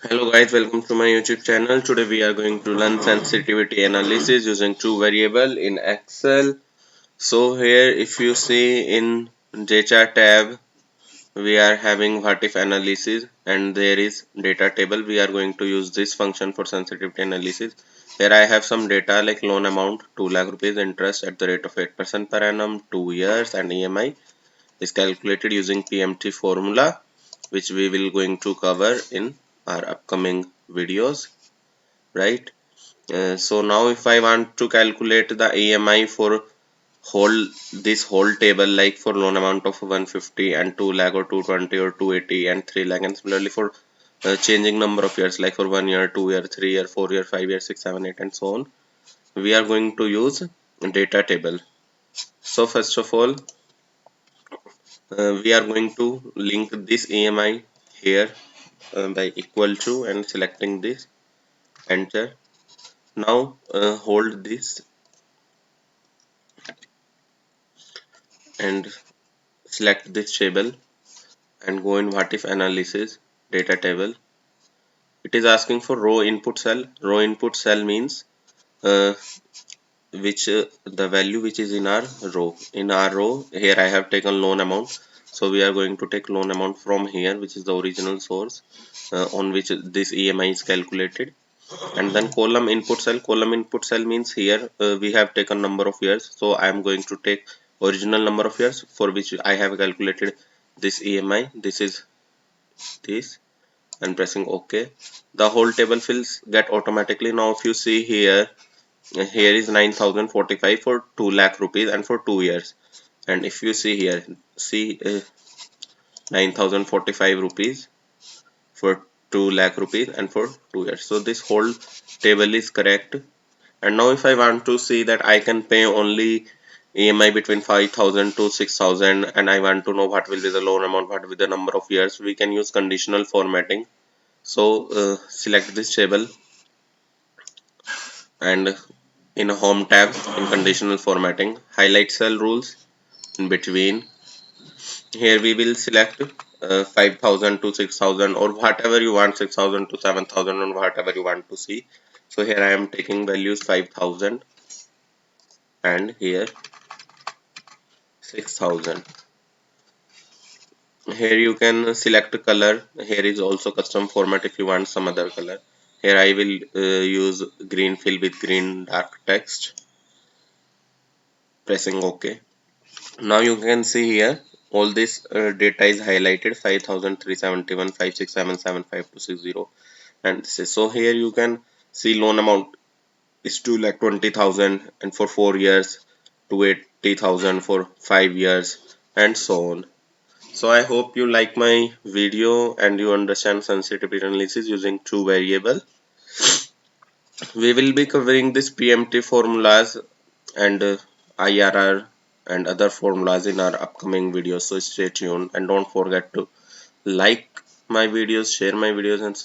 Hello guys, welcome to my YouTube channel. Today we are going to learn sensitivity analysis using two variable in Excel. So here if you see in data tab we are having what if analysis and there is data table. We are going to use this function for sensitivity analysis. Here I have some data like loan amount 2 lakh rupees, interest at the rate of 8% per annum, 2 years, and EMI is calculated using PMT formula, which we will going to cover in our upcoming videos, right? So now if I want to calculate the EMI for whole this whole table, like for loan amount of 150 and 2 lakh or 220 or 280 and 3 lakh, and similarly for changing number of years, like for 1 year, 2 year, 3 year, 4 year, 5 year, 6, 7, 8, and so on, we are going to use data table. So first of all, we are going to link this EMI here by equal to and selecting this, enter. Now hold this and select this table and go in what if analysis, data table. It is asking for row input cell. Row input cell means which the value which is in our row. In our row here I have taken loan amount, so we are going to take loan amount from here, which is the original source on which this EMI is calculated. And then column input cell. Column input cell means here we have taken number of years, so I am going to take original number of years for which I have calculated this EMI. This is this, and pressing OK. The whole table fills get automatically. Now if you see here, here is 9045 for 2 lakh rupees and for 2 years, and if you see here, see 9045 rupees for 2 lakh rupees and for 2 years. So this whole table is correct. And now if I want to see that I can pay only EMI between 5,000 to 6,000, and I want to know what will be the loan amount, what will be the number of years, we can use conditional formatting. So select this table and in a home tab in conditional formatting, highlight cell rules in between. Here we will select 5,000 to 6,000 or whatever you want, 6,000 to 7,000 or whatever you want to see. So here I am taking values 5,000 and here 6,000. Here you can select color. Here is also custom format if you want some other color. Here I will use green fill with green dark text, pressing OK. Now you can see here all this data is highlighted: 5,371, 56775 and this is, so here you can see loan amount is 2,20,000 and for 4 years, 280,000 for 5 years, and so on. So I hope you like my video and you understand sensitivity analysis using two variable. We will be covering this PMT formulas and IRR and other formulas in our upcoming videos, so stay tuned and don't forget to like my videos, share my videos, and